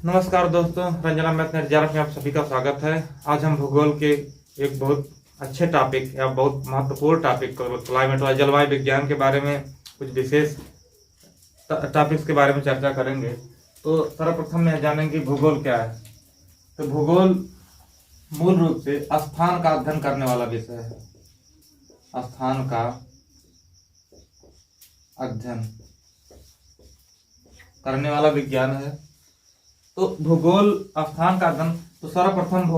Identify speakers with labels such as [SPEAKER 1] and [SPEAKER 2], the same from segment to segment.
[SPEAKER 1] नमस्कार दोस्तों, रंजना मैथ निर्जारक में आप सभी का स्वागत है। आज हम भूगोल के एक बहुत अच्छे टॉपिक या बहुत महत्वपूर्ण टॉपिक क्लाइमेट और जलवायु विज्ञान के बारे में कुछ विशेष टॉपिक्स के बारे में चर्चा करेंगे। तो सर्वप्रथम यह जानेंगे भूगोल क्या है। तो भूगोल मूल रूप से स्थान का अध्ययन करने वाला विषय है। स्थान का अध्ययन करने वाला विज्ञान है। तो भूगोल स्थान का अध्ययन, तो सर्वप्रथम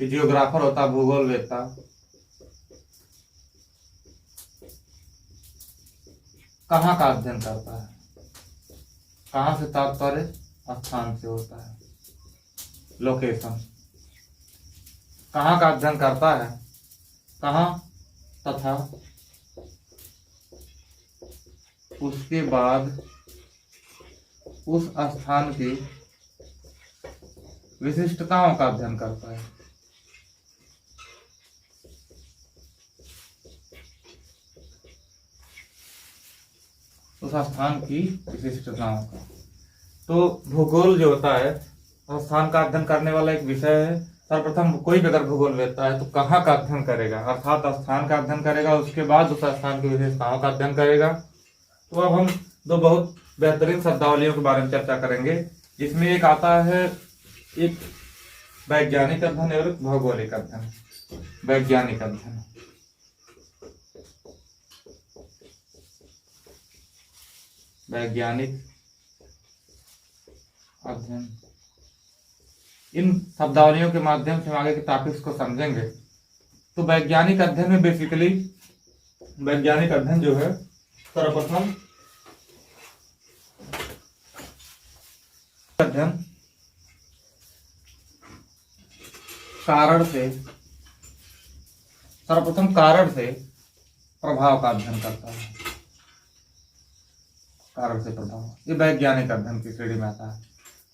[SPEAKER 1] जियोग्राफर होता भूगोल वेत्ता, कहाँ का अध्ययन करता है। कहाँ से तात्पर्य स्थान से होता है, लोकेशन। कहाँ का अध्ययन करता है, कहाँ तथा उसके बाद उस स्थान की विशिष्टताओं का अध्ययन करता है। उस स्थान की विशिष्टताओं का। तो भूगोल जो होता है स्थान का अध्ययन करने वाला एक विषय है। सर्वप्रथम कोई भी अगर भूगोल लेता है तो कहाँ का अध्ययन करेगा, अर्थात स्थान का अध्ययन करेगा, उसके बाद उस स्थान की विशेषताओं का अध्ययन करेगा। तो अब हम दो बहुत बेहतरीन शब्दावलियों के बारे में चर्चा करेंगे, जिसमें एक आता है एक वैज्ञानिक अध्ययन और एक भौगोलिक अध्ययन। वैज्ञानिक अध्ययन, वैज्ञानिक अध्ययन। इन शब्दावलियों के माध्यम से हम आगे के टॉपिक्स को समझेंगे। तो वैज्ञानिक अध्ययन में बेसिकली वैज्ञानिक अध्ययन जो है सर्वप्रथम अध्ययन कारण से प्रभाव का अध्ययन करता है। कारण से प्रभाव, ये वैज्ञानिक अध्ययन की श्रेणी में आता है।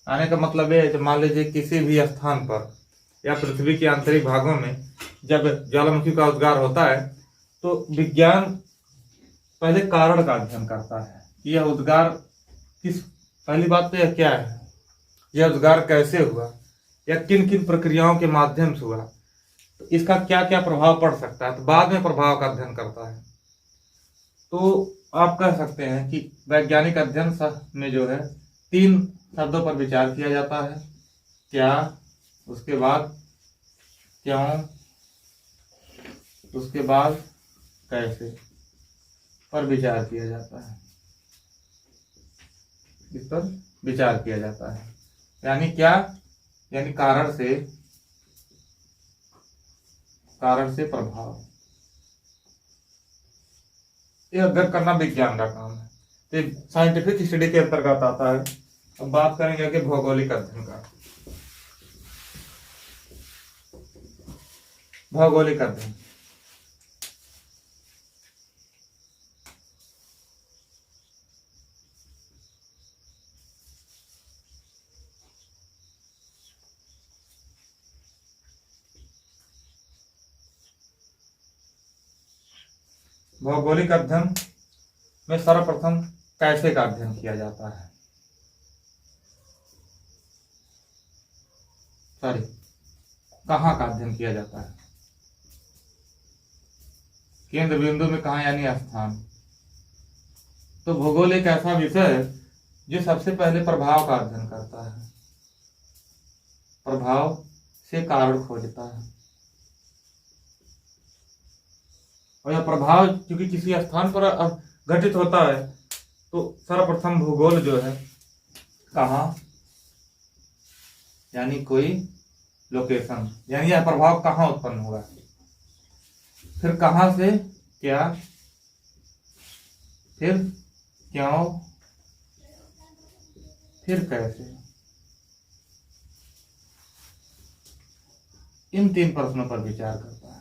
[SPEAKER 1] आने का मतलब है, मान लीजिए किसी भी स्थान पर या पृथ्वी के आंतरिक भागों में जब ज्वालामुखी का उद्गार होता है तो विज्ञान पहले कारण का अध्ययन करता है कि यह उद्गार किस, पहली बात तो यह क्या है, यह उद्गार कैसे हुआ या किन किन प्रक्रियाओं के माध्यम से हुआ, तो इसका क्या क्या प्रभाव पड़ सकता है। तो बाद में प्रभाव का अध्ययन करता है। तो आप कह सकते हैं कि वैज्ञानिक अध्ययन में जो है तीन शब्दों पर विचार किया जाता है। क्या, उसके बाद क्यों, उसके बाद कैसे पर विचार किया जाता है। इस पर विचार किया जाता है। यानी क्या, यानी कारण से प्रभाव, ये अध्ययन करना विज्ञान का काम है। तो साइंटिफिक स्टडी के अंतर्गत आता है। अब बात करेंगे कि भौगोलिक अध्ययन का। भौगोलिक अध्ययन, भौगोलिक अध्ययन में सर्वप्रथम कैसे का अध्ययन किया जाता है, कहाँ का अध्ययन किया जाता है। केंद्र बिंदु में कहाँ, यानी स्थान। तो भूगोल एक ऐसा विषय है जो सबसे पहले प्रभाव का अध्ययन करता है, प्रभाव से कारण खोजता है। और यह प्रभाव क्योंकि किसी स्थान पर घटित होता है तो सर्वप्रथम भूगोल जो है कहाँ, यानी कोई लोकेशन, यानी यह प्रभाव कहाँ उत्पन्न हुआ, फिर कहाँ से क्या, फिर क्यों, फिर कैसे। इन तीन प्रश्नों पर विचार करता है।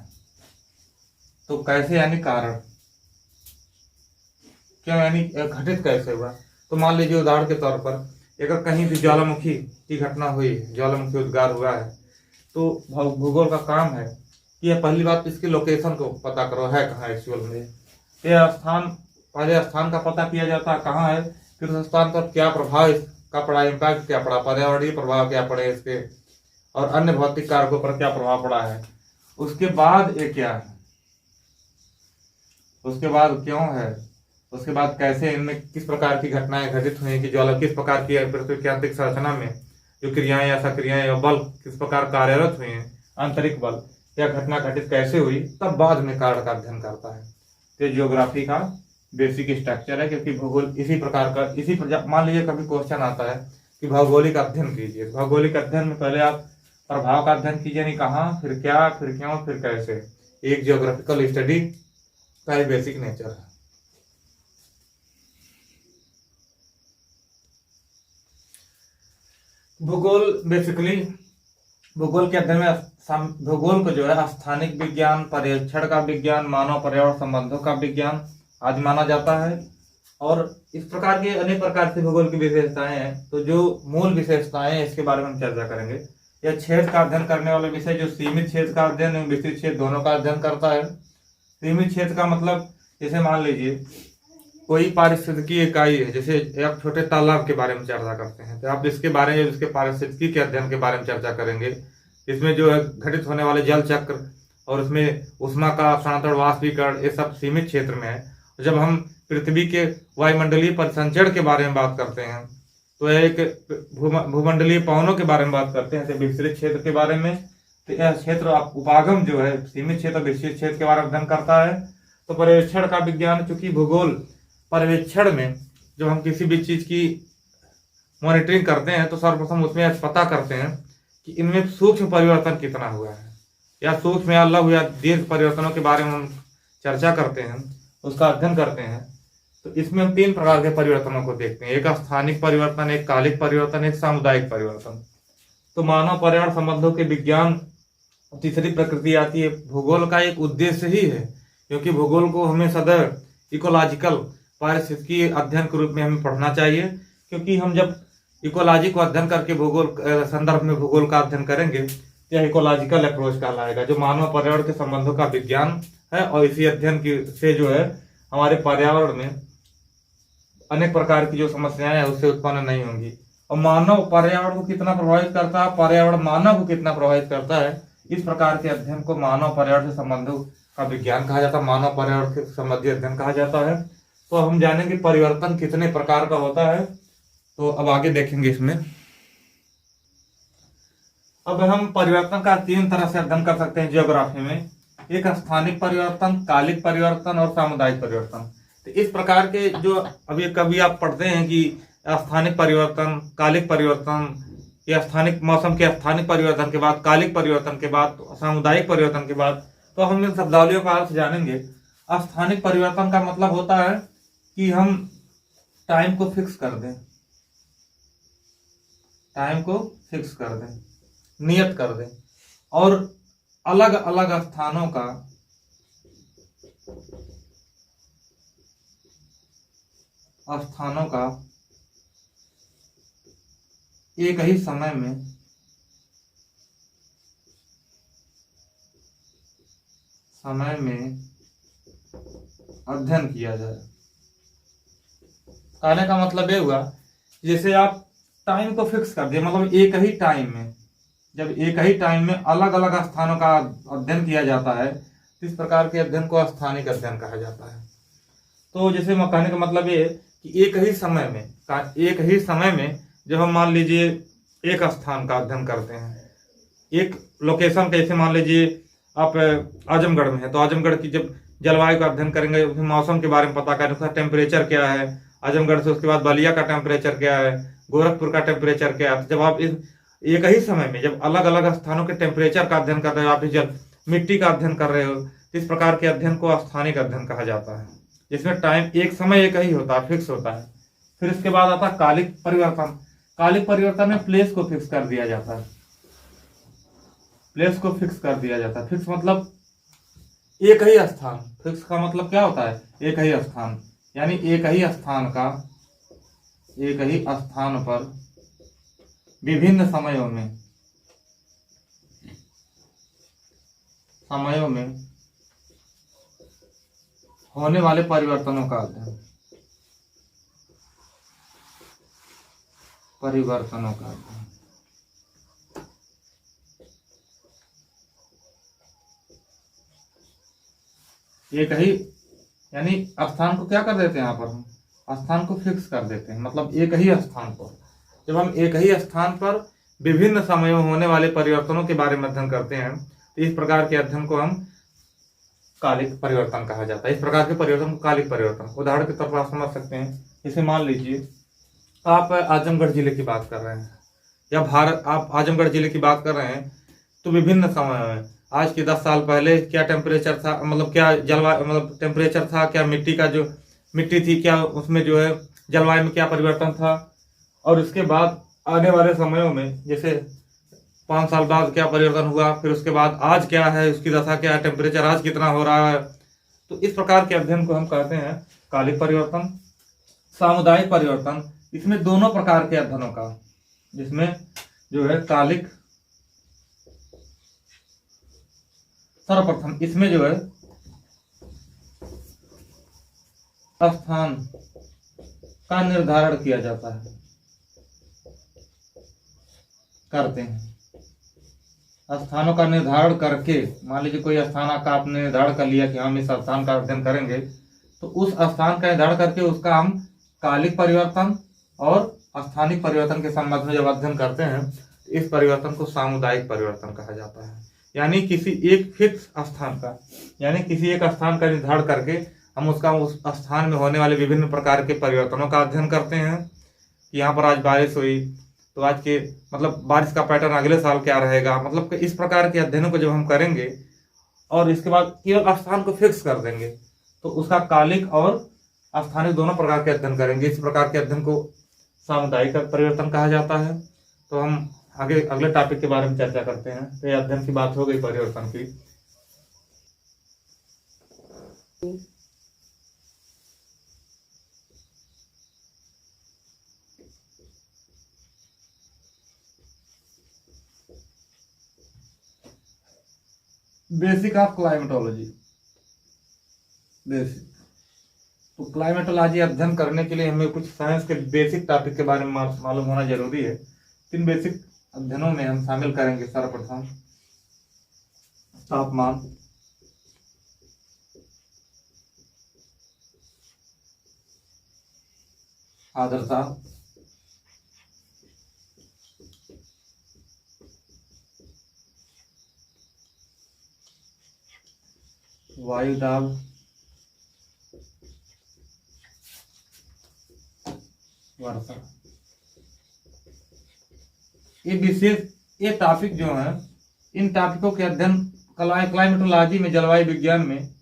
[SPEAKER 1] तो कैसे यानी कारण, क्यों यानी घटित कैसे हुआ। तो मान लीजिए उदाहरण के तौर पर अगर कहीं भी ज्वालामुखी की घटना हुई, ज्वालामुखी उद्गार हुआ है, तो भूगोल का काम है कि यह पहली बात इसके लोकेशन को पता करो, है कहाँ एक्चुअल में। यह स्थान पहले स्थान का पता किया जाता है कहाँ है, फिर उस स्थान पर क्या प्रभाव इसका पड़ा, इम्पैक्ट क्या पड़ा, पर्यावरणीय प्रभाव क्या पड़े इसके, और अन्य भौतिक कारकों पर क्या प्रभाव पड़ा है, उसके बाद ये क्या है, उसके बाद क्यों है, उसके बाद कैसे इनमें किस प्रकार की घटनाएं घटित हुई कि ज्वाला किस प्रकार की पृथ्वी की आंतरिक संरचना में जो क्रियाएं या सक्रियाएं या बल किस प्रकार कार्यरत हुए हैं, आंतरिक बल या घटना घटित कैसे हुई, तब बाद में कारण का अध्ययन करता है। तो ज्योग्राफी का बेसिक स्ट्रक्चर है, क्योंकि भूगोल इसी प्रकार का मान लीजिए कभी क्वेश्चन आता है कि भौगोलिक अध्ययन कीजिए, भौगोलिक अध्ययन में पहले आप प्रभाव का अध्ययन कीजिए, नहीं कहाँ, फिर क्या, फिर क्यों, फिर कैसे। एक जियोग्राफिकल स्टडी का बेसिक नेचर है। भूगोल बेसिकली भूगोल के अध्ययन में भूगोल को जो है स्थानिक विज्ञान, पर्यवेक्षण का विज्ञान, मानव पर्यावरण संबंधों का विज्ञान आदि माना जाता है। और इस प्रकार के अनेक प्रकार से भूगोल की विशेषताएं हैं। तो जो मूल विशेषताएं हैं इसके बारे में हम चर्चा करेंगे। यह क्षेत्र का अध्ययन करने वाला विषय जो सीमित क्षेत्र का अध्ययन एवं विस्तृत क्षेत्र दोनों का अध्ययन करता है। सीमित क्षेत्र का मतलब जैसे मान लीजिए कोई पारिस्थितिकी इकाई है, जैसे आप छोटे तालाब के बारे में चर्चा करते हैं, तो आप इसके बारे में, इसके पारिस्थितिकी के अध्ययन के बारे में चर्चा करेंगे। इसमें जो है घटित होने वाले जल चक्र और उसमें उष्मा का स्थानांतरण, वाष्पीकरण, ये सब सीमित क्षेत्र में है। जब हम पृथ्वी के वायुमंडलीय परिसंचरण के बारे में बात करते हैं तो एक भूमंडलीय पवनों के बारे में बात करते हैं, तो विस्तृत क्षेत्र के बारे में। तो यह क्षेत्र उपागम जो है सीमित क्षेत्र, विस्तृत क्षेत्र के बारे में अध्ययन करता है। तो पर्यवेक्षण का विज्ञान, चूंकि भूगोल पर्यवेक्षण में जब हम किसी भी चीज की मॉनिटरिंग करते हैं तो सर्वप्रथम उसमें पता करते हैं कि इनमें सूक्ष्म परिवर्तन कितना हुआ है, या सूक्ष्म या लघु या दीर्घ परिवर्तनों के बारे में हम चर्चा करते हैं, उसका अध्ययन करते हैं। तो इसमें हम 3 प्रकार के परिवर्तनों को देखते हैं, एक स्थानिक परिवर्तन, एक कालिक परिवर्तन, एक सामुदायिक परिवर्तन। तो मानव पर्यावरण संबंधों के विज्ञान तीसरी प्रकृति आती है। भूगोल का एक उद्देश्य ही है, क्योंकि भूगोल को हमें सदैव इकोलॉजिकल पारिस्थितिकी अध्ययन के रूप में हमें पढ़ना चाहिए, क्योंकि हम जब इकोलॉजी को अध्ययन करके भूगोल संदर्भ में भूगोल का अध्ययन करेंगे तो यह इकोलॉजिकल अप्रोच कहलाएगा, जो मानव पर्यावरण के संबंधों का विज्ञान है। और इसी अध्ययन की से जो है हमारे पर्यावरण में अनेक प्रकार की जो समस्याएं हैं उससे उत्पन्न नहीं होंगी। और मानव पर्यावरण को कितना प्रभावित करता है, पर्यावरण मानव को कितना प्रभावित करता है, इस प्रकार के अध्ययन को मानव पर्यावरण से संबंधों का विज्ञान कहा जाता है, मानव पर्यावरण के संबंधी अध्ययन कहा जाता है। तो हम जानेंगे परिवर्तन कितने प्रकार का होता है, तो अब आगे देखेंगे इसमें। अब हम परिवर्तन का 3 तरह से अध्ययन कर सकते हैं जियोग्राफी में, एक स्थानिक परिवर्तन, कालिक परिवर्तन और सामुदायिक परिवर्तन। तो इस प्रकार के जो अभी कभी आप पढ़ते हैं कि स्थानिक परिवर्तन, कालिक परिवर्तन, या स्थानिक मौसम के स्थानिक परिवर्तन के बाद, कालिक परिवर्तन के बाद, सामुदायिक परिवर्तन के बाद, तो हम इन शब्दावलियों का अर्थ जानेंगे। स्थानिक परिवर्तन का मतलब होता है कि हम टाइम को फिक्स कर दें, टाइम को फिक्स कर दें, नियत कर दें, और अलग अलग स्थानों का एक ही समय में अध्ययन किया जाए। कहने का मतलब ये हुआ जैसे आप टाइम को फिक्स कर दिए, मतलब एक ही टाइम में, जब एक ही टाइम में अलग अलग स्थानों का अध्ययन किया जाता है, इस प्रकार के अध्ययन को स्थानिक अध्ययन कहा जाता है। तो जैसे कहने का मतलब ये कि एक ही समय में जब हम मान लीजिए एक स्थान का अध्ययन करते हैं, एक लोकेशन, कैसे मान लीजिए आप आजमगढ़ में है तो आजमगढ़ की जब जलवायु का अध्ययन करेंगे, मौसम के बारे में पता करें, उसका टेम्परेचर क्या है, आजमगढ़ से उसके बाद बलिया का टेम्परेचर क्या है, गोरखपुर का टेम्परेचर क्या है। जब आप एक ही समय में जब अलग अलग स्थानों के टेम्परेचर का अध्ययन कर रहे हो, आप जल मिट्टी का अध्ययन कर रहे हो, तो इस प्रकार के अध्ययन को स्थानिक अध्ययन कहा जाता है, जिसमें टाइम एक समय एक ही होता है, फिक्स होता है। फिर इसके बाद आता है कालिक परिवर्तन। कालिक परिवर्तन में प्लेस को फिक्स कर दिया जाता है, प्लेस को फिक्स कर दिया जाता है। फिक्स मतलब एक ही स्थान, फिक्स का मतलब क्या होता है, एक ही स्थान, यानी एक ही स्थान पर विभिन्न समयों में होने वाले परिवर्तनों का अध्ययन। परिवर्तनों का अध्ययन। एक ही यानी स्थान को क्या कर देते हैं, यहाँ पर हम स्थान को फिक्स कर देते हैं, मतलब एक ही स्थान पर। जब हम एक ही स्थान पर विभिन्न समयों में होने वाले परिवर्तनों के बारे में अध्ययन करते हैं तो इस प्रकार के अध्ययन को हम कालिक परिवर्तन कहा जाता है। इस प्रकार के परिवर्तन को कालिक परिवर्तन, उदाहरण के तौर पर आप समझ सकते हैं। इसे मान लीजिए आप आजमगढ़ जिले की बात कर रहे हैं या भारत, आप आजमगढ़ जिले की बात कर रहे हैं, तो विभिन्न समय में आज के 10 साल पहले क्या टेम्परेचर था, मतलब क्या जलवायु, मतलब टेम्परेचर था, क्या मिट्टी का जो मिट्टी थी, क्या उसमें जो है जलवायु में क्या परिवर्तन था, और उसके बाद आने वाले समयों में जैसे 5 साल बाद क्या परिवर्तन हुआ, फिर उसके बाद आज क्या है, उसकी दशा क्या है, टेम्परेचर आज कितना हो रहा है। तो इस प्रकार के अध्ययन को हम कहते हैं कालिक परिवर्तन। सामुदायिक परिवर्तन, इसमें दोनों प्रकार के अध्ययनों का, जिसमें जो है कालिक, सर्वप्रथम इसमें जो है स्थान का निर्धारण किया जाता है, करते हैं। स्थानों का निर्धारण करके, मान लीजिए कोई स्थान का आपने निर्धारण कर लिया कि हम इस स्थान का अध्ययन करेंगे, तो उस स्थान का निर्धारण करके उसका हम कालिक परिवर्तन और स्थानिक परिवर्तन के संबंध में जब अध्ययन करते हैं, इस परिवर्तन को सामुदायिक परिवर्तन कहा जाता है। यानी किसी एक फिक्स स्थान का, यानी किसी एक स्थान का निर्धारण करके हम उसका उस स्थान में होने वाले विभिन्न प्रकार के परिवर्तनों का अध्ययन करते हैं कि यहाँ पर आज बारिश हुई तो आज के मतलब बारिश का पैटर्न अगले साल क्या रहेगा, मतलब कि इस प्रकार के अध्ययनों को जब हम करेंगे और इसके बाद केवल स्थान को फिक्स कर देंगे तो उसका कालिक और स्थानिक दोनों प्रकार के अध्ययन करेंगे। इस प्रकार के अध्ययन को सामुदायिक परिवर्तन कहा जाता है। तो हम आगे अगले टॉपिक के बारे में चर्चा करते हैं। तो ये अध्ययन की बात हो गई परिवर्तन की। Basic of climatology, basic. तो क्लाइमेटोलॉजी अध्ययन करने के लिए हमें कुछ साइंस के बेसिक टॉपिक के बारे में मालूम होना जरूरी है। 3 बेसिक अध्ययनों में हम शामिल करेंगे। सर्वप्रथम तापमान, आर्द्रता, वायु दाब, वर्षा। ये टॉपिक जो है, इन टॉपिकों के अध्ययन क्लाइमेटोलॉजी में, जलवायु विज्ञान में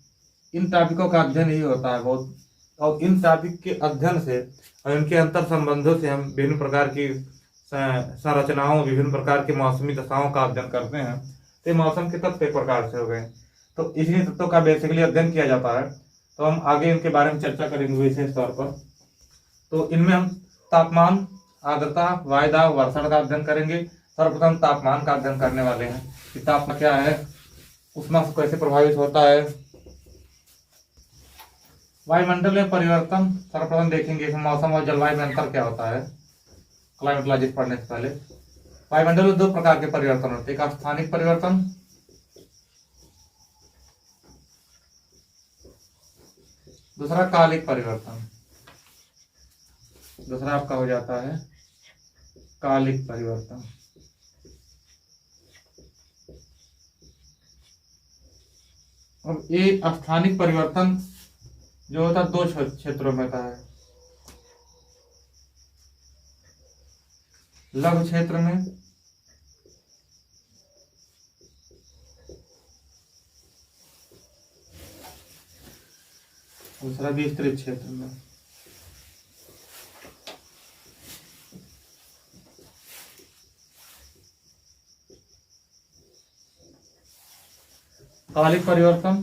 [SPEAKER 1] इन टॉपिकों का अध्ययन ही होता है बहुत। और इन टॉपिक के अध्ययन से और इनके अंतर संबंधों से हम विभिन्न प्रकार की संरचनाओं, विभिन्न प्रकार की मौसमी दशाओं का अध्ययन करते हैं। तो मौसम के तत्व एक प्रकार से हो गए, तो इन्हीं तत्वों का बेसिकली अध्ययन किया जाता है। तो हम आगे इनके बारे में चर्चा करेंगे विशेष तौर पर। तो इनमें हम तापमान, आर्द्रता, वायु दाब, वर्षा का अध्ययन करेंगे। सर्वप्रथम तापमान का अध्ययन करने वाले हैं कि तापमान क्या है, उष्मा से कैसे प्रभावित होता है। वायुमंडल में परिवर्तन सर्वप्रथम देखेंगे कि मौसम और जलवायु में अंतर क्या होता है। क्लाइमेटोलॉजी पढ़ने से पहले वायुमंडल में 2 प्रकार के परिवर्तन होते हैं, एक स्थानिक परिवर्तन, दूसरा कालिक परिवर्तन। दूसरा आपका हो जाता है कालिक परिवर्तन। और ये स्थानिक परिवर्तन जो होता है 2 क्षेत्रों में होता है, लघु क्षेत्र में दूसरा विस्तृत क्षेत्र में। कालिक परिवर्तन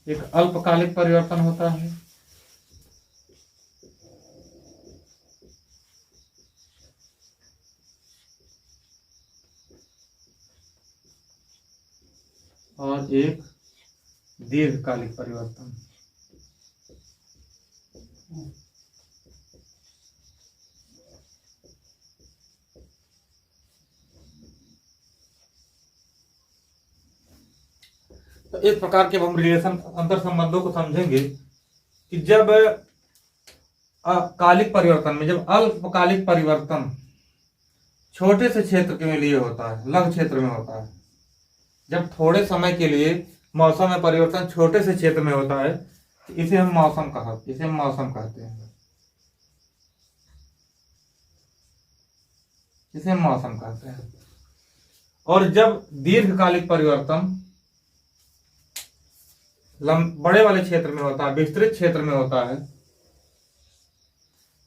[SPEAKER 1] एक अल्पकालिक परिवर्तन होता है, और एक दीर्घकालिक परिवर्तन। तो इस प्रकार के हम रिलेशन अंतर संबंधों को समझेंगे कि जब कालिक परिवर्तन में, जब अल्पकालिक परिवर्तन छोटे से क्षेत्र के लिए होता है, लघु क्षेत्र में होता है, जब थोड़े समय के लिए मौसम में परिवर्तन छोटे से क्षेत्र में होता है, तो इसे हम मौसम कहते हैं। इसे हम मौसम कहते हैं। और जब दीर्घकालिक परिवर्तन बड़े वाले क्षेत्र में होता है, विस्तृत क्षेत्र में होता है,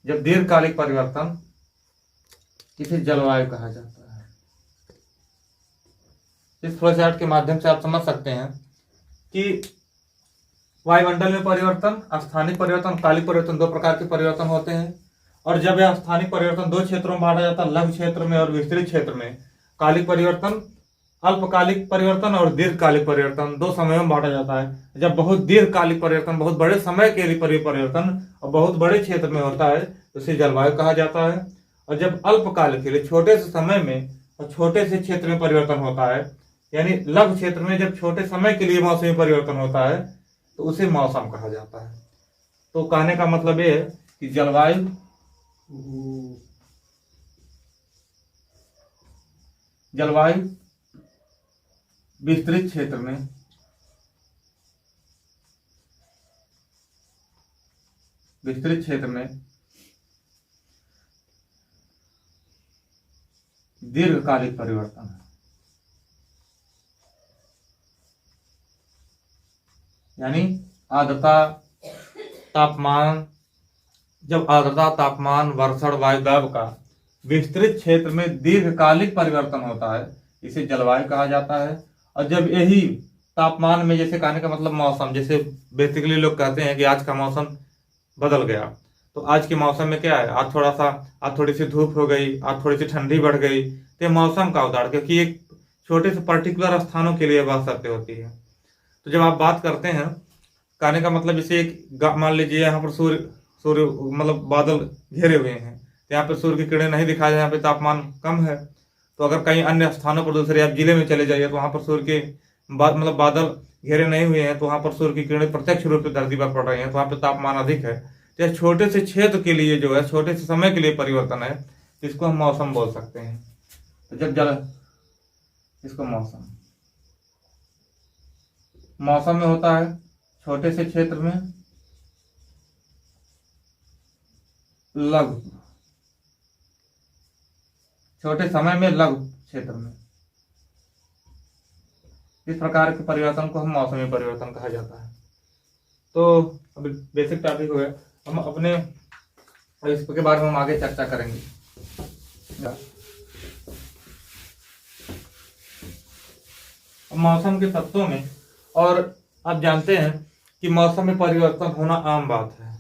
[SPEAKER 1] जब दीर्घकालिक परिवर्तन, इसे जलवायु कहा जाता है। इस फ्लोचार्ट के माध्यम से आप समझ सकते हैं कि वायुमंडल में परिवर्तन, स्थानिक परिवर्तन, कालिक परिवर्तन, दो प्रकार के परिवर्तन होते हैं। और जब यह स्थानिक परिवर्तन दो क्षेत्रों में बांटा जाता है, लघु क्षेत्र में और विस्तृत क्षेत्र में, कालिक परिवर्तन, अल्पकालिक परिवर्तन और दीर्घकालिक परिवर्तन दो समयों में बांटा जाता है। जब बहुत दीर्घकालिक परिवर्तन, बहुत बड़े समय के लिए परिवर्तन और बहुत बड़े क्षेत्र में होता है, तो इसे जलवायु कहा जाता है। और जब अल्पकाल के लिए छोटे से समय में और छोटे से क्षेत्र में परिवर्तन होता है, यानी लघु क्षेत्र में जब छोटे समय के लिए मौसमी परिवर्तन होता है, तो उसे मौसम कहा जाता है। तो कहने का मतलब ये है कि जलवायु विस्तृत क्षेत्र में दीर्घकालिक परिवर्तन है। यानी आर्द्रता, तापमान, जब आर्द्रता, तापमान, वर्षण, वायुदाब का विस्तृत क्षेत्र में दीर्घकालिक परिवर्तन होता है, इसे जलवायु कहा जाता है। और जब यही तापमान में, जैसे कहने का मतलब मौसम, जैसे बेसिकली लोग कहते हैं कि आज का मौसम बदल गया, तो आज के मौसम में क्या है, आज थोड़ी सी धूप हो गई, आज थोड़ी सी ठंडी बढ़ गई, तो मौसम का उदाहरण, क्योंकि एक छोटे से पर्टिकुलर स्थानों के लिए वह सत्य होती है। तो जब आप बात करते हैं, कहने का मतलब जैसे एक मान लीजिए यहाँ पर सूर्य मतलब बादल घेरे हुए हैं, तो यहाँ पर सूर्य की किरणें नहीं दिखाई, यहाँ पे तापमान कम है। तो अगर कहीं अन्य स्थानों पर, दूसरे आप जिले में चले जाइए, तो वहाँ पर सूर्य के मतलब बादल घेरे नहीं हुए हैं, तो वहाँ पर सूर्य की किरणें प्रत्यक्ष रूप से धरती पर पड़ रही हैं, तो वहाँ पर तापमान अधिक है। तो छोटे से क्षेत्र के लिए जो है, छोटे से समय के लिए परिवर्तन है, इसको हम मौसम बोल सकते हैं। तो जब इसको मौसम में होता है छोटे से क्षेत्र में, लघु छोटे समय में, लघु क्षेत्र में, इस प्रकार के परिवर्तन को हम मौसमी परिवर्तन कहा जाता है। तो अभी बेसिक टॉपिक हो गया, हम अपने इसके बारे में हम आगे चर्चा करेंगे। मौसम के तत्वों में, और आप जानते हैं कि मौसम में परिवर्तन होना आम बात है,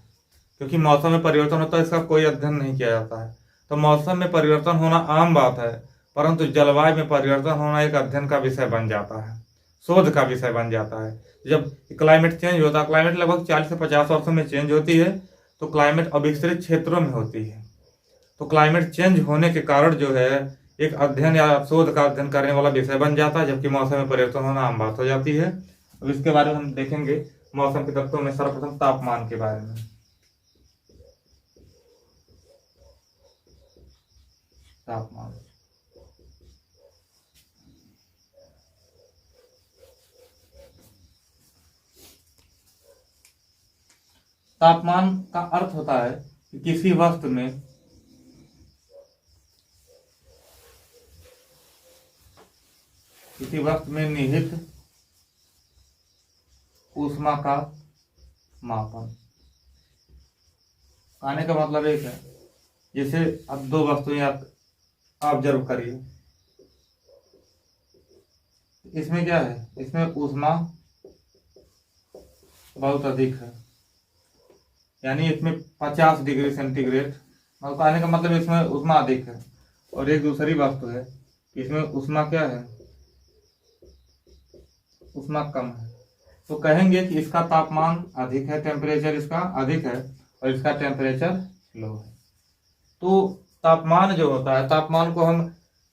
[SPEAKER 1] क्योंकि मौसम में परिवर्तन होता है, इसका कोई अध्ययन नहीं किया जाता है। तो मौसम में परिवर्तन होना आम बात है, परंतु जलवायु में परिवर्तन होना एक अध्ययन का विषय बन जाता है, शोध का विषय बन जाता है। जब क्लाइमेट चेंज होता है, क्लाइमेट लगभग 40 से 50 वर्षों में चेंज होती है, तो क्लाइमेट अविकसित क्षेत्रों में होती है। तो क्लाइमेट चेंज होने के कारण जो है, एक अध्ययन या शोध का अध्ययन करने वाला विषय बन जाता है, जबकि मौसम में परिवर्तन होना आम बात हो जाती है। अब इसके बारे में हम देखेंगे मौसम के तत्वों में, सर्वप्रथम तापमान के बारे में। तापमान, तापमान का अर्थ होता है कि किसी वस्तु में निहित ऊष्मा का मापन। कहने का मतलब एक है, जैसे अब दो वस्तुएं आप ऑब्जर्व करिए, इसमें क्या है, इसमें ऊष्मा बहुत अधिक है, यानी इसमें 50 डिग्री सेंटीग्रेड, और कहने का मतलब इसमें ऊष्मा अधिक है। और एक दूसरी वस्तु है, इसमें ऊष्मा क्या है, ऊष्मा कम है। तो कहेंगे कि इसका तापमान अधिक है, टेम्परेचर इसका अधिक है, और इसका टेम्परेचर लो है। तो तापमान जो होता है, तापमान को हम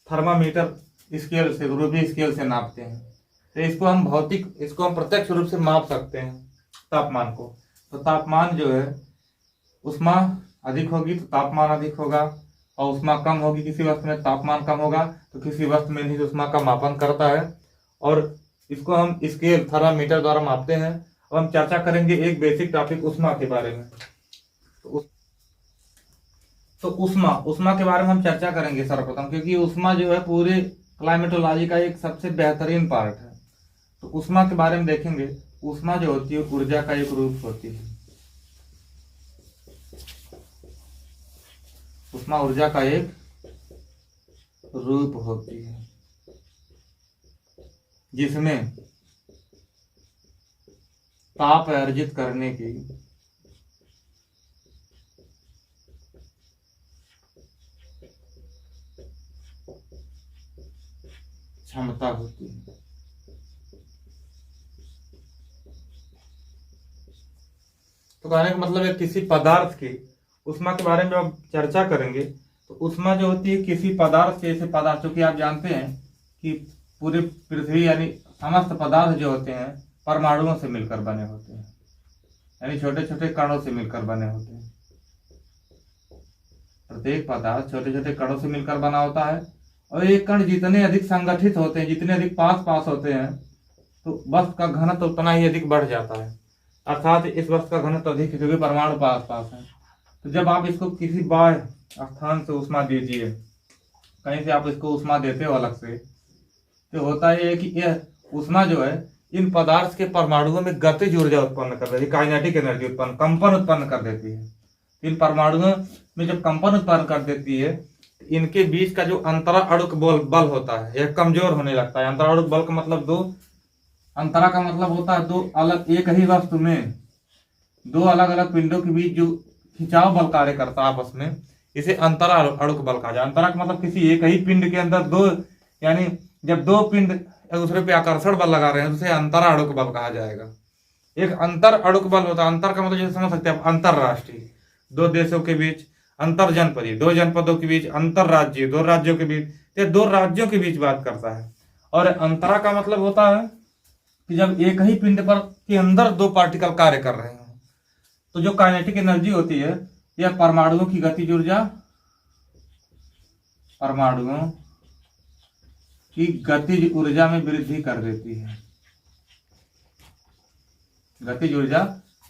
[SPEAKER 1] थर्मामीटर स्केल से, रूबी स्केल से नापते हैं। तो इसको हम प्रत्यक्ष रूप से माप सकते हैं तापमान को। तो तापमान जो है, उष्मा अधिक होगी तो तापमान अधिक होगा, और उष्मा कम होगी किसी वस्तु में तापमान कम होगा, तो किसी वस्तु में नहीं उष्मा का मापन करता है। और इसको हम स्केल थर्मामीटर द्वारा मापते हैं। अब हम चर्चा करेंगे एक बेसिक टॉपिक उष्मा के बारे में। तो उष्मा के बारे में हम चर्चा करेंगे सर्वप्रथम, क्योंकि उष्मा जो है पूरे क्लाइमेटोलॉजी का एक सबसे बेहतरीन पार्ट है। तो उष्मा के बारे में देखेंगे। उष्मा जो होती है ऊर्जा का एक रूप होती है। उष्मा ऊर्जा का एक रूप होती है जिसमें ताप अर्जित करने की क्षमता होती है। तो कहने का मतलब है किसी पदार्थ की उष्मा के बारे में जब चर्चा करेंगे तो उष्मा जो होती है किसी पदार्थ से, ऐसे पदार्थ, चूंकि आप जानते हैं कि पूरी पृथ्वी यानी समस्त पदार्थ जो होते हैं परमाणुओं से मिलकर बने होते हैं, यानी छोटे छोटे कणों से मिलकर बने होते हैं। प्रत्येक पदार्थ छोटे छोटे कणों से मिलकर बना होता है, और ये कण जितने अधिक संगठित होते हैं, जितने अधिक पास पास होते हैं, तो वस्तु का घनत्व उतना ही अधिक बढ़ जाता है। अर्थात इस वस्तु का घनत्व अधिक है क्योंकि परमाणु पास पास है। तो जब आप इसको किसी बाह्य स्थान से उष्मा दीजिए, कहीं से आप इसको उष्मा देते हो अलग से, तो होता है कि यह उष्मा जो है इन पदार्थ के परमाणुओं में गतिज ऊर्जा उत्पन्न कर देती है, काइनेटिक एनर्जी उत्पन्न, कंपन उत्पन्न कर देती है। इन परमाणुओं में जब कंपन उत्पन्न कर देती है, इनके बीच का जो अंतरा अणुक बल होता है यह कमजोर होने लगता है। अंतरा अणुक बल का मतलब अंतरा का मतलब होता है दो अलग, एक ही वस्तु में दो अलग अलग पिंडों के बीच जो खिंचाव बल कार्य करता है आपस में, इसे अंतरा अणुक बल कहा जाए। अंतरा का मतलब किसी एक ही पिंड के अंदर दो, यानी जब दो पिंड एक दूसरे पे आकर्षण बल लगा रहे हैं तो उसे अंतरा अणुक बल कहा जाएगा। एक अंतर अणुक बल होता है। अंतर का मतलब जैसे समझ सकते हैं अंतरराष्ट्रीय, दो देशों के बीच, अंतर जनपदीय, दो जनपदों के बीच, अंतर राज्य, दो राज्यों के बीच, ये दो राज्यों के बीच बात करता है। और अंतरा का मतलब होता है कि जब एक ही पिंड पर के अंदर दो पार्टिकल कार्य कर रहे हैं, तो जो काइनेटिक एनर्जी होती है यह परमाणुओं की गतिज ऊर्जा, परमाणुओं की गतिज ऊर्जा में वृद्धि कर देती है, गतिज ऊर्जा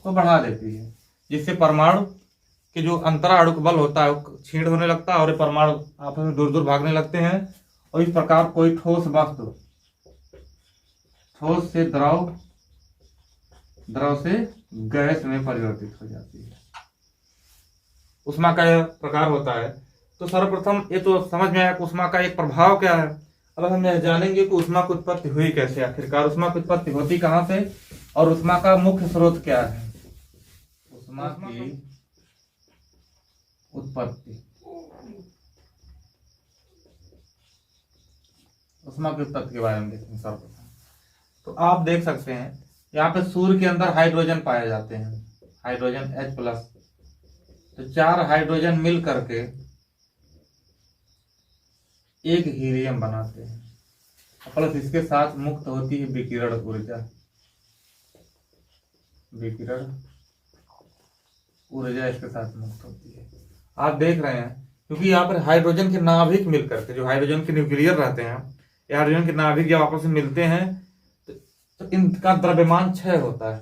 [SPEAKER 1] को बढ़ा देती है, जिससे परमाणु के जो अंतरा अणुक बल होता है वो क्षीण होने लगता है और ये परमाणु आपस में दूर दूर भागने लगते हैं। और इस प्रकार कोई ठोस वस्तु ठोस से द्रव, द्रव से गैस में परिवर्तित हो जाती है। उष्मा का यह प्रकार होता है। तो सर्वप्रथम ये तो समझ में आया कि उष्मा का एक प्रभाव क्या है। अब हम यह जानेंगे कि उष्मा की उत्पत्ति हुई कैसे, आखिरकार उष्मा की उत्पत्ति होती कहाँ से और उष्मा का मुख्य स्रोत क्या है। उष्मा की उत्पत्ति, उष्मा की उत्पत्ति के बारे में देखेंगे सर्वप्रथम। तो आप देख सकते हैं यहाँ पे सूर्य के अंदर हाइड्रोजन पाए जाते हैं, हाइड्रोजन H+। तो 4 हाइड्रोजन मिल करके एक हीलियम बनाते हैं, प्लस इसके साथ मुक्त होती है विकिरण ऊर्जा, विकिरण ऊर्जा इसके साथ मुक्त होती है। आप देख रहे हैं क्योंकि यहाँ पर हाइड्रोजन के नाभिक मिलकर के, जो हाइड्रोजन के न्यूक्लियर रहते हैं, ये हाइड्रोजन के नाभिक जब आपस में मिलते हैं तो इनका द्रव्यमान क्षय होता है।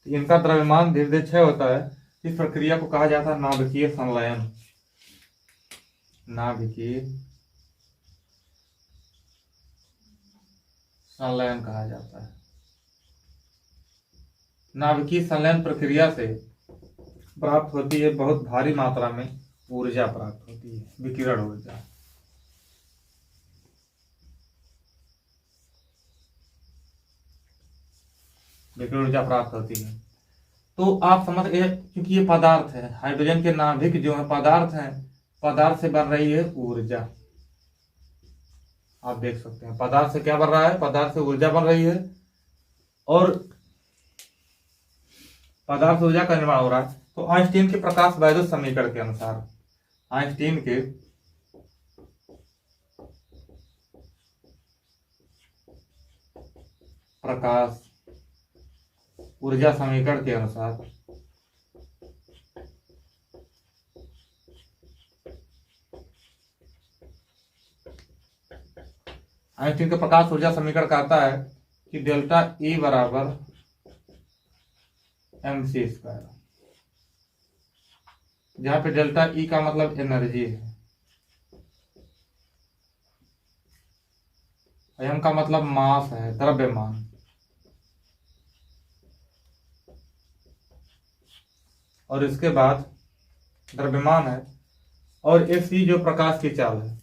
[SPEAKER 1] तो इनका द्रव्यमान धीरे धीरे क्षय होता है। इस प्रक्रिया को कहा जाता है नाभिकीय संलयन, नाभिकीय संलयन कहा जाता है। नाभिकीय संलयन प्रक्रिया से प्राप्त होती है बहुत भारी मात्रा में ऊर्जा प्राप्त होती है, विकिरण ऊर्जा। विकिरण ऊर्जा प्राप्त होती है। तो आप समझ गए क्योंकि ये पदार्थ है, हाइड्रोजन के नाभिक जो है पदार्थ है, पदार्थ से बन रही है ऊर्जा। आप देख सकते हैं पदार्थ से क्या बन रहा है, पदार्थ से ऊर्जा बन रही है और पदार्थ ऊर्जा का निर्माण हो रहा है। तो आइंस्टीन के प्रकाश वैद्युत समीकरण के अनुसार, आइंस्टीन के प्रकाश ऊर्जा समीकरण के अनुसार आइंस्टीन का प्रकाश ऊर्जा समीकरण कहता है कि डेल्टा E बराबर mc², जहां पे डेल्टा E का मतलब एनर्जी है, m का मतलब मास है, द्रव्यमान, और इसके बाद द्रव्यमान है, और c जो प्रकाश की चाल है।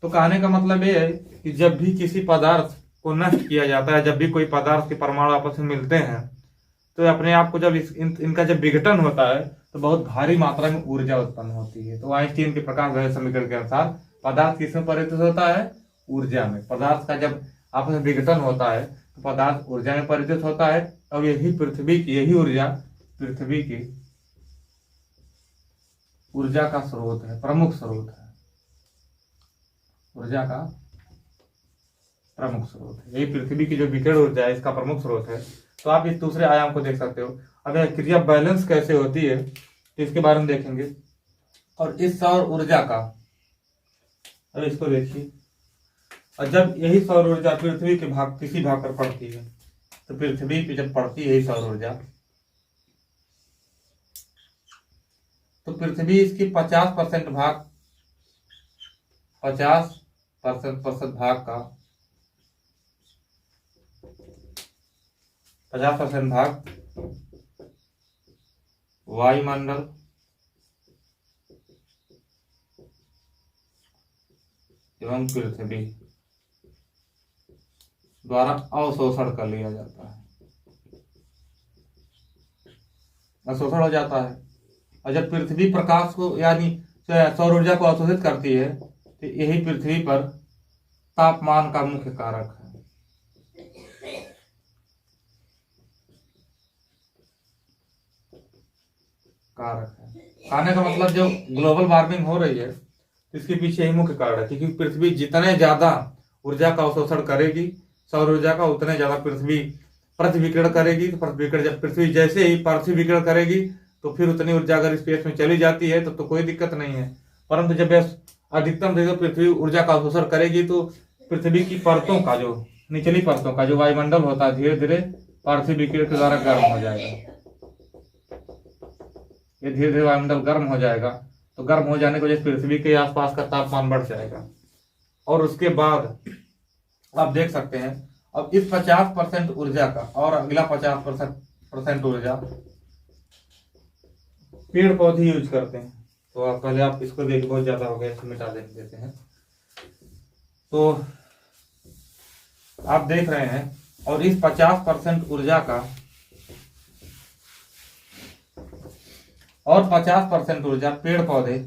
[SPEAKER 1] तो कहने का मतलब ये है कि जब भी किसी पदार्थ को नष्ट किया जाता है, जब भी कोई पदार्थ के परमाणु आपस में मिलते हैं, तो अपने आप को जब इनका जब विघटन होता है तो बहुत भारी मात्रा में ऊर्जा उत्पन्न होती है। तो आइंस्टीन के प्रकाश गति समीकरण के अनुसार पदार्थ किसमें परिवर्तित होता है? ऊर्जा में। पदार्थ का जब आपस में विघटन होता है तो पदार्थ ऊर्जा में परिवर्तित होता है, और यही ऊर्जा पृथ्वी की ऊर्जा का स्रोत है, प्रमुख स्रोत है, ऊर्जा का प्रमुख स्रोत है। यही पृथ्वी की जो विकिरण ऊर्जा है इसका प्रमुख स्रोत है। तो आप इस दूसरे आयाम को देख सकते हो। अब यह क्रिया बैलेंस कैसे होती है तो इसके बारे में देखेंगे। और इस सौर ऊर्जा का, अब इसको देखिए, और जब यही सौर ऊर्जा पृथ्वी के किसी भाग पर पड़ती है, तो पृथ्वी पे जब पड़ती है यही सौर ऊर्जा, तो पृथ्वी इसकी 50% भाग 50% भाग का 50% भाग वायुमंडल एवं पृथ्वी द्वारा अवशोषण कर लिया जाता है, अवशोषण हो जाता है। और जब पृथ्वी प्रकाश को यानी सौर ऊर्जा को अवशोषित करती है तो यही पृथ्वी पर तापमान का मुख्य कारक है। कहने का मतलब जो ग्लोबल वार्मिंग हो रही है तो इसके पीछे यही मुख्य कारण है, क्योंकि पृथ्वी जितने ज्यादा ऊर्जा का अवशोषण करेगी सौर ऊर्जा का, उतने ज्यादा पृथ्वी प्रतिविकिरण करेगी। तो प्रतिविकिरण जब पृथ्वी जैसे ही प्रतिविकिरण करेगी तो फिर उतनी ऊर्जा अगर स्पेस में चली जाती है तो कोई दिक्कत नहीं है। परंतु जब अधिकतम देखो पृथ्वी ऊर्जा का अवशोषण करेगी तो पृथ्वी की परतों का, जो निचली परतों का जो वायुमंडल होता है, धीरे धीरे पार्थिव विकिरण के द्वारा गर्म हो जाएगा। ये धीरे धीरे वायुमंडल गर्म हो जाएगा, तो गर्म हो जाने की वजह से पृथ्वी के आसपास का तापमान बढ़ जाएगा। और उसके बाद आप देख सकते हैं अब इस 50% ऊर्जा का और अगला 50% ऊर्जा पेड़ पौधे यूज करते हैं। तो आप पहले आप इसको देख, बहुत ज्यादा हो गया, इसको मिटा देते हैं। तो आप देख रहे हैं, और इस 50% ऊर्जा का और 50% ऊर्जा पेड़ पौधे,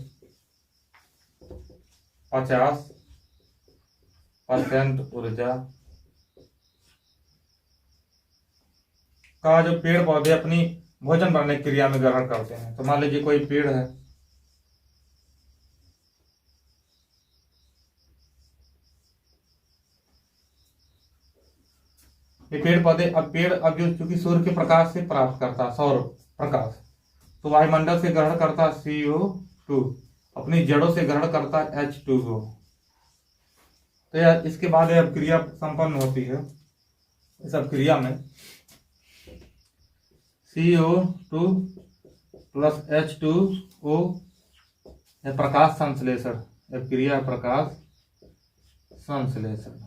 [SPEAKER 1] 50% ऊर्जा का जो पेड़ पौधे अपनी भोजन बनाने की क्रिया में ग्रहण करते हैं। तो मान लीजिए कोई पेड़ है, ये पेड़ पौधे, अब जो चूंकि सूर्य के प्रकाश से प्राप्त करता है सौर प्रकाश, तो वायुमंडल से ग्रहण करता है CO2, अपनी जड़ों से ग्रहण करता है H2O। तो यार इसके बाद अब क्रिया संपन्न होती है। इस अब क्रिया में CO2 प्लस H2O प्रकाश संश्लेषण, यह क्रिया प्रकाश संश्लेषण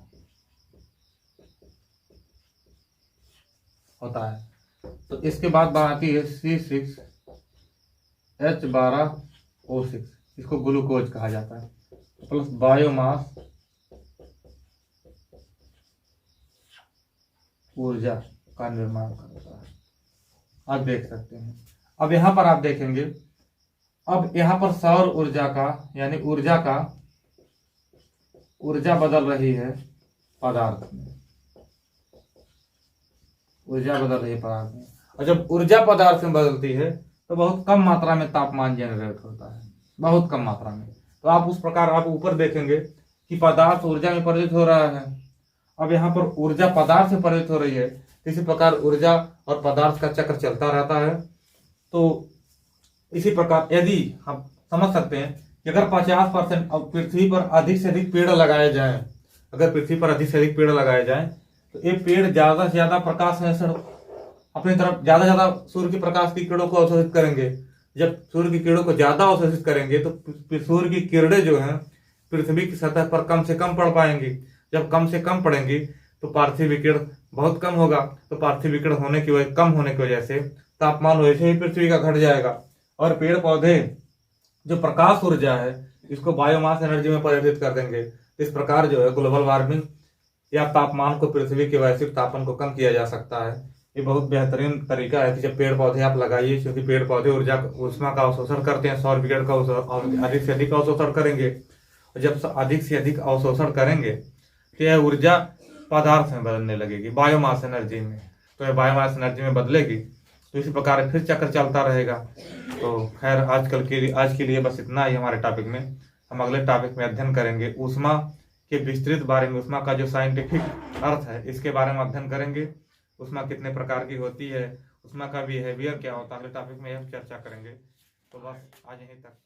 [SPEAKER 1] होता है। तो इसके बाद बनाती है C6H12O6, इसको ग्लूकोज कहा जाता है, प्लस बायोमास ऊर्जा का निर्माण करता है। आप देख सकते हैं। अब यहां पर आप देखेंगे, अब यहां पर सौर ऊर्जा का यानी ऊर्जा बदल रही है पदार्थ में, ऊर्जा बदल रही है पदार्थ में। और जब ऊर्जा पदार्थ में बदलती है तो बहुत कम मात्रा में तापमान जनरेट होता है, बहुत कम मात्रा में। तो आप उस प्रकार आप ऊपर देखेंगे कि पदार्थ ऊर्जा में परिवर्तित हो रहा है। अब यहाँ पर ऊर्जा पदार्थ से परिवर्तित हो रही है, इसी प्रकार ऊर्जा और पदार्थ का चक्र चलता रहता है। तो इसी प्रकार यदि हम समझ सकते हैं कि अगर 50% पृथ्वी पर अधिक से अधिक पेड़ लगाए जाएं, अगर पृथ्वी पर अधिक से अधिक पेड़ लगाए जाएं तो ये पेड़ ज्यादा से ज्यादा प्रकाश संश्लेषण अपनी तरफ ज्यादा सूर्य के प्रकाश की किरणों को अवशोषित करेंगे। जब सूर्य की किरणों को ज्यादा अवशोषित करेंगे तो सूर्य की किरणें जो हैं पृथ्वी की सतह पर कम से कम पड़ पाएंगी। जब कम से कम पड़ेंगी तो पार्थिव विकिरण बहुत कम होगा। तो पार्थिव विकिरण होने की वजह कम होने की वजह से तापमान वैसे ही पृथ्वी का घट जाएगा। और पेड़ पौधे जो प्रकाश ऊर्जा है इसको बायोमास एनर्जी में परिवर्तित कर देंगे। इस प्रकार जो है ग्लोबल वार्मिंग या तापमान को, पृथ्वी के वैश्विक तापमान को कम किया जा सकता है। ये बहुत बेहतरीन तरीका है कि जब पेड़ पौधे आप लगाइए, क्योंकि पेड़ पौधे ऊष्मा का अवशोषण करते हैं, सौर विकिरण का अधिक से अधिक अवशोषण करेंगे। और जब अधिक से अधिक अवशोषण करेंगे तो यह ऊर्जा पदार्थ में बदलने लगेगी, बायोमास एनर्जी में। तो यह बायोमास एनर्जी में बदलेगी तो इसी प्रकार फिर चक्र चलता रहेगा। तो खैर आज के लिए बस इतना ही हमारे टॉपिक में। हम अगले टॉपिक में अध्ययन करेंगे ऊष्मा के विस्तृत बारे में, ऊष्मा का जो साइंटिफिक अर्थ है इसके बारे में अध्ययन करेंगे। ऊष्मा कितने प्रकार की होती है, ऊष्मा का बिहेवियर क्या होता है, अगले टॉपिक में यह चर्चा करेंगे। तो बस आज यहीं तक।